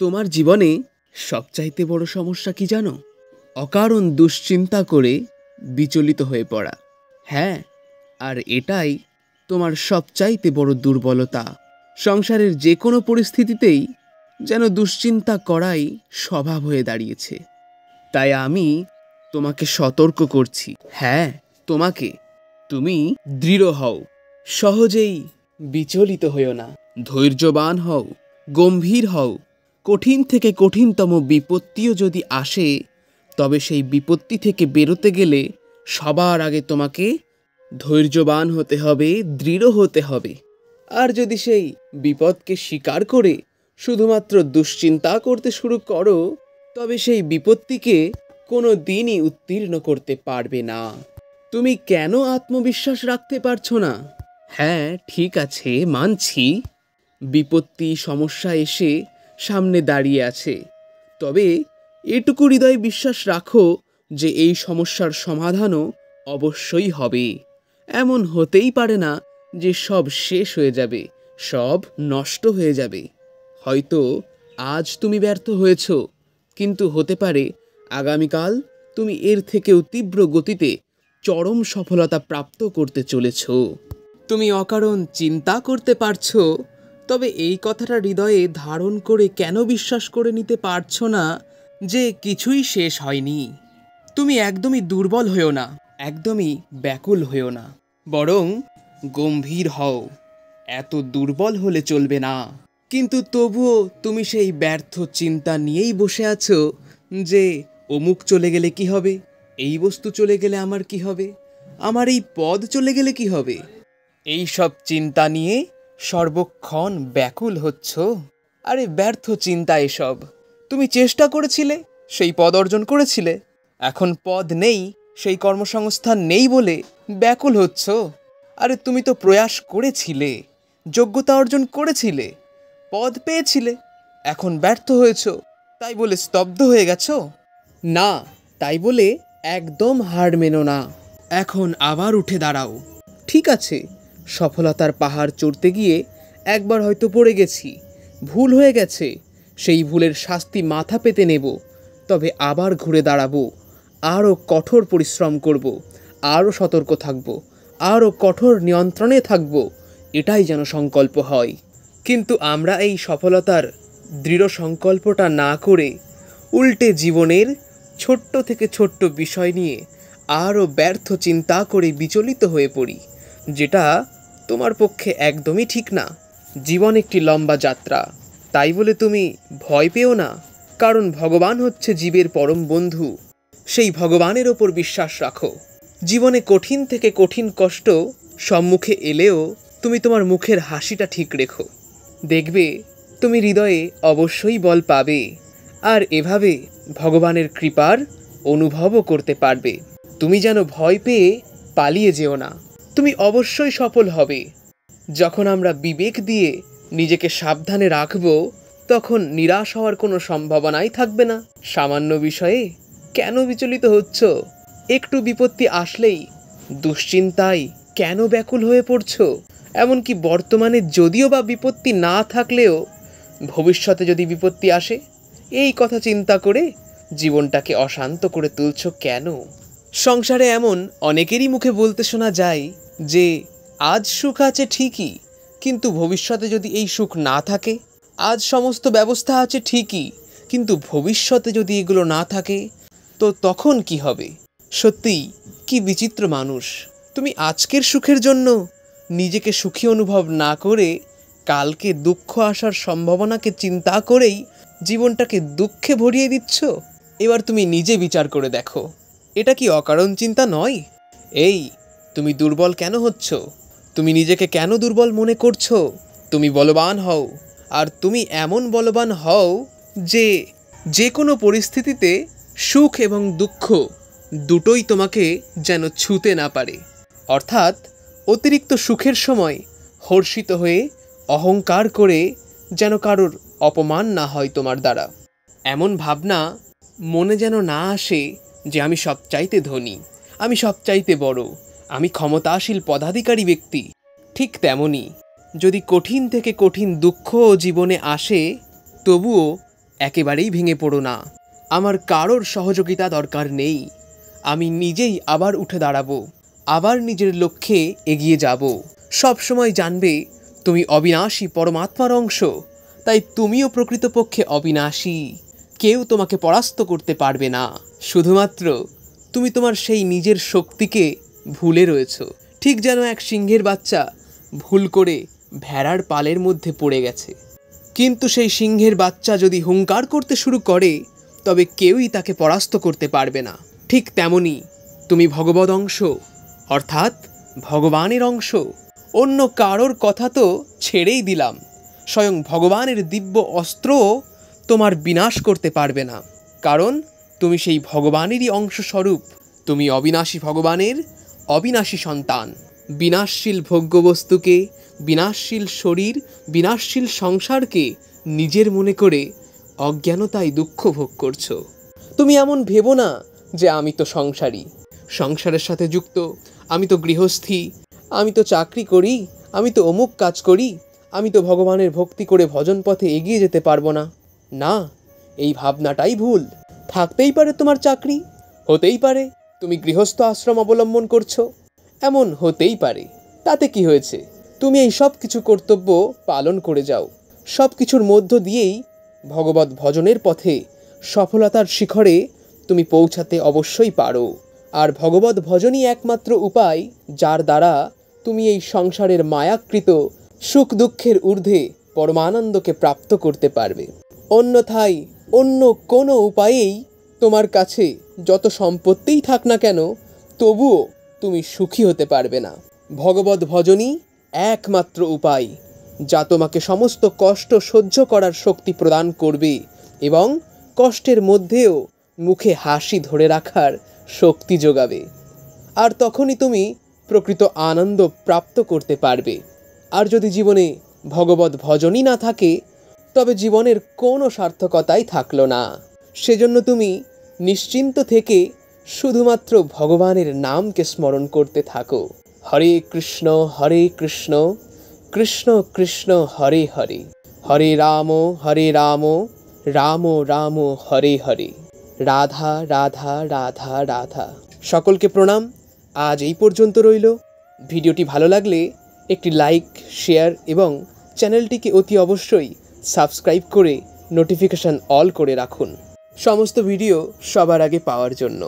তোমার জীবনে সবচাইতে বড় সমস্যা কি জানো? অকারণ দুশ্চিন্তা করে বিচলিত হয়ে পড়া। হ্যাঁ, আর এটাই তোমার সবচাইতে বড় দুর্বলতা। সংসারের যে কোনো পরিস্থিতিতেই যেন দুশ্চিন্তা করাই স্বভাব হয়ে দাঁড়িয়েছে। তাই আমি তোমাকে সতর্ক করছি। হ্যাঁ, তোমাকে। তুমি দৃঢ় হও, সহজেই বিচলিত হও না, ধৈর্যবান হও, গম্ভীর হও। কঠিন থেকে কঠিনতম বিপত্তিও যদি আসে, তবে সেই বিপত্তি থেকে বেরোতে গেলে সবার আগে তোমাকে ধৈর্যবান হতে হবে, দৃঢ় হতে হবে। আর যদি সেই বিপদকে স্বীকার করে শুধুমাত্র দুশ্চিন্তা করতে শুরু করো, তবে সেই বিপত্তিকে কোনো দিনই উত্তীর্ণ করতে পারবে না। তুমি কেন আত্মবিশ্বাস রাখতে পারছো না? হ্যাঁ, ঠিক আছে, মানছি, বিপত্তি সমস্যা এসে সামনে দাঁড়িয়ে আছে। তবে এটুকু হৃদয়ে বিশ্বাস রাখো যে এই সমস্যার সমাধানও অবশ্যই হবে। এমন হতেই পারে না যে সব শেষ হয়ে যাবে, সব নষ্ট হয়ে যাবে। হয়তো আজ তুমি ব্যর্থ হয়েছ, কিন্তু হতে পারে আগামীকাল তুমি এর থেকেও তীব্র গতিতে চরম সফলতা প্রাপ্ত করতে চলেছ। তুমি অকারণ চিন্তা করতে পারছো, তবে এই কথাটা হৃদয়ে ধারণ করে কেন বিশ্বাস করে নিতে পারছো না যে কিছুই শেষ হয়নি? তুমি একদমই দুর্বল হও না, একদমই ব্যাকুল হও না, বরং গম্ভীর হও। এত দুর্বল হলে চলবে না। কিন্তু তবুও তুমি সেই ব্যর্থ চিন্তা নিয়েই বসে আছো যে অমুক চলে গেলে কি হবে, এই বস্তু চলে গেলে আমার কি হবে, আমার এই পদ চলে গেলে কি হবে। এই সব চিন্তা নিয়ে সর্বক্ষণ ব্যাকুল হচ্ছ। আরে ব্যর্থ চিন্তা এসব। তুমি চেষ্টা করেছিলে, সেই পদ অর্জন করেছিলে, এখন পদ নেই, সেই কর্মসংস্থান নেই বলে ব্যাকুল হচ্ছ। আরে তুমি তো প্রয়াস করেছিলে, যোগ্যতা অর্জন করেছিলে, পদ পেয়েছিলে, এখন ব্যর্থ হয়েছ, তাই বলে স্তব্ধ হয়ে গেছো? না, তাই বলে একদম হার মেনো না। এখন আবার উঠে দাঁড়াও। ঠিক আছে, সফলতার পাহাড় চড়তে গিয়ে একবার হয়তো পড়ে গেছি, ভুল হয়ে গেছে, সেই ভুলের শাস্তি মাথা পেতে নেব। তবে আবার ঘুরে দাঁড়াবো, আরও কঠোর পরিশ্রম করব, আরও সতর্ক থাকব, আরও কঠোর নিয়ন্ত্রণে থাকব। এটাই যেন সংকল্প হয়। কিন্তু আমরা এই সফলতার দৃঢ় সংকল্পটা না করে উল্টে জীবনের ছোট্ট থেকে ছোট্ট বিষয় নিয়ে আরও ব্যর্থ চিন্তা করে বিচলিত হয়ে পড়ি, যেটা তোমার পক্ষে একদমই ঠিক না। জীবন একটি লম্বা যাত্রা, তাই বলে তুমি ভয় পেও না, কারণ ভগবান হচ্ছে জীবের পরম বন্ধু। সেই ভগবানের ওপর বিশ্বাস রাখো। জীবনে কঠিন থেকে কঠিন কষ্ট সম্মুখে এলেও তুমি তোমার মুখের হাসিটা ঠিক রেখো। দেখবে তুমি হৃদয়ে অবশ্যই বল পাবে, আর এভাবে ভগবানের কৃপার অনুভবও করতে পারবে। তুমি যেন ভয় পেয়ে পালিয়ে যেও না, তুমি অবশ্যই সফল হবে। যখন আমরা বিবেক দিয়ে নিজেকে সাবধানে রাখব, তখন নিরাশ হওয়ার কোনো সম্ভাবনাই থাকবে না। সামান্য বিষয়ে কেন বিচলিত হচ্ছ? একটু বিপত্তি আসলেই দুশ্চিন্তায় কেন ব্যাকুল হয়ে পড়ছো? এমনকি বর্তমানে যদিও বা বিপত্তি না থাকলেও ভবিষ্যতে যদি বিপত্তি আসে, এই কথা চিন্তা করে জীবনটাকে অশান্ত করে তুলছো কেন? সংসারে এমন অনেকেরই মুখে বলতে শোনা যায় যে আজ সুখ আছে ঠিকই, কিন্তু ভবিষ্যতে যদি এই সুখ না থাকে। আজ সমস্ত ব্যবস্থা আছে ঠিকই, কিন্তু ভবিষ্যতে যদি এগুলো না থাকে, তো তখন কি হবে? সত্যিই কি বিচিত্র মানুষ। তুমি আজকের সুখের জন্য নিজেকে সুখী অনুভব না করে কালকে দুঃখ আসার সম্ভাবনাকে চিন্তা করেই জীবনটাকে দুঃখে ভরিয়ে দিচ্ছ। এবার তুমি নিজে বিচার করে দেখো, এটা কি অকারণ চিন্তা নয়? এই, তুমি দুর্বল কেন হচ্ছ? তুমি নিজেকে কেন দুর্বল মনে করছো? তুমি বলবান হও, আর তুমি এমন বলবান হও যে যে কোনো পরিস্থিতিতে সুখ এবং দুঃখ দুটোই তোমাকে যেন ছুঁতে না পারে। অর্থাৎ অতিরিক্ত সুখের সময় হর্ষিত হয়ে অহংকার করে যেন কারোর অপমান না হয় তোমার দ্বারা। এমন ভাবনা মনে যেন না আসে যে আমি সবচাইতে ধনী, আমি সবচাইতে বড়, আমি ক্ষমতাশীল পদাধিকারী ব্যক্তি। ঠিক তেমনই যদি কঠিন থেকে কঠিন দুঃখ জীবনে আসে, তবুও একেবারেই ভেঙে পড়ো না। আমার কারোর সহযোগিতা দরকার নেই। আমি নিজেই আবার উঠে দাঁড়াবো, আবার নিজের লক্ষ্যে এগিয়ে যাব। সবসময় জানবে তুমি অবিনাশী পরমাত্মার অংশ, তাই তুমিও প্রকৃতপক্ষে অবিনাশী। কেউ তোমাকে পরাস্ত করতে পারবে না। শুধুমাত্র তুমি তোমার সেই নিজের শক্তিকে ভুলে রয়েছ। ঠিক যেন এক সিংহের বাচ্চা ভুল করে ভেড়ার পালের মধ্যে পড়ে গেছে, কিন্তু সেই সিংহের বাচ্চা যদি হুঙ্কার করতে শুরু করে তবে কেউই তাকে পরাস্ত করতে পারবে না। ঠিক তেমনি তুমি ভগবদ অংশ, অর্থাৎ ভগবানের অংশ। অন্য কারোর কথা তো ছেড়েই দিলাম, স্বয়ং ভগবানের দিব্য অস্ত্রও তোমার বিনাশ করতে পারবে না, কারণ তুমি সেই ভগবানেরই অংশস্বরূপ। তুমি অবিনাশী ভগবানের অবিনাশী সন্তান। বিনাশশীল ভোগ্যবস্তুকে, বিনাশশীল শরীর, বিনাশশীল সংসারকে নিজের মনে করে অজ্ঞানতায় দুঃখ ভোগ করছো। তুমি এমন ভেবো না যে আমি তো সংসারী, সংসারের সাথে যুক্ত, আমি তো গৃহস্থী, আমি তো চাকরি করি, আমি তো অমুক কাজ করি, আমি তো ভগবানের ভক্তি করে ভজন পথে এগিয়ে যেতে পারবো না। না, এই ভাবনাটাই ভুল। থাকতেই পারে তোমার চাকরি, হতেই পারে তুমি গৃহস্থ আশ্রম অবলম্বন করছো, এমন হতেই পারে। তাতে কি হয়েছে? তুমি এই সব কিছু কর্তব্য পালন করে যাও। সব কিছুর মধ্য দিয়েই ভগবত ভজনের পথে সফলতার শিখরে তুমি পৌঁছাতে অবশ্যই পারো। আর ভগবত ভজনই একমাত্র উপায় যার দ্বারা তুমি এই সংসারের মায়াকৃত সুখ দুঃখের ঊর্ধ্বে পরমানন্দকে প্রাপ্ত করতে পারবে। অন্যথায় অন্য কোনো উপায়েই তোমার কাছে যত সম্পত্তিই থাক না কেন, তবুও তুমি সুখী হতে পারবে না। ভগবত ভজনই একমাত্র উপায় যা তোমাকে সমস্ত কষ্ট সহ্য করার শক্তি প্রদান করবে এবং কষ্টের মধ্যেও মুখে হাসি ধরে রাখার শক্তি যোগাবে। আর তখনই তুমি প্রকৃত আনন্দ প্রাপ্ত করতে পারবে। আর যদি জীবনে ভগবত ভজনই না থাকে, তবে জীবনের কোনো সার্থকতাই থাকলো না। সেজন্য তুমি নিশ্চিন্ত থেকে শুধুমাত্র ভগবানের নামকে স্মরণ করতে থাকো। হরে কৃষ্ণ কৃষ্ণ কৃষ্ণ হরে হরে, হরে রাম রাম রাম হরে হরে, রাধা রাধা রাধা রাধা। সকলকে প্রণাম। আজ এই পর্যন্ত রইল। ভিডিওটি ভালো লাগলে একটি লাইক, শেয়ার এবং চ্যানেলটিকে অতি অবশ্যই সাবস্ক্রাইব করে নোটিফিকেশন অল করে রাখুন, সমস্ত ভিডিও সবার আগে পাওয়ার জন্য।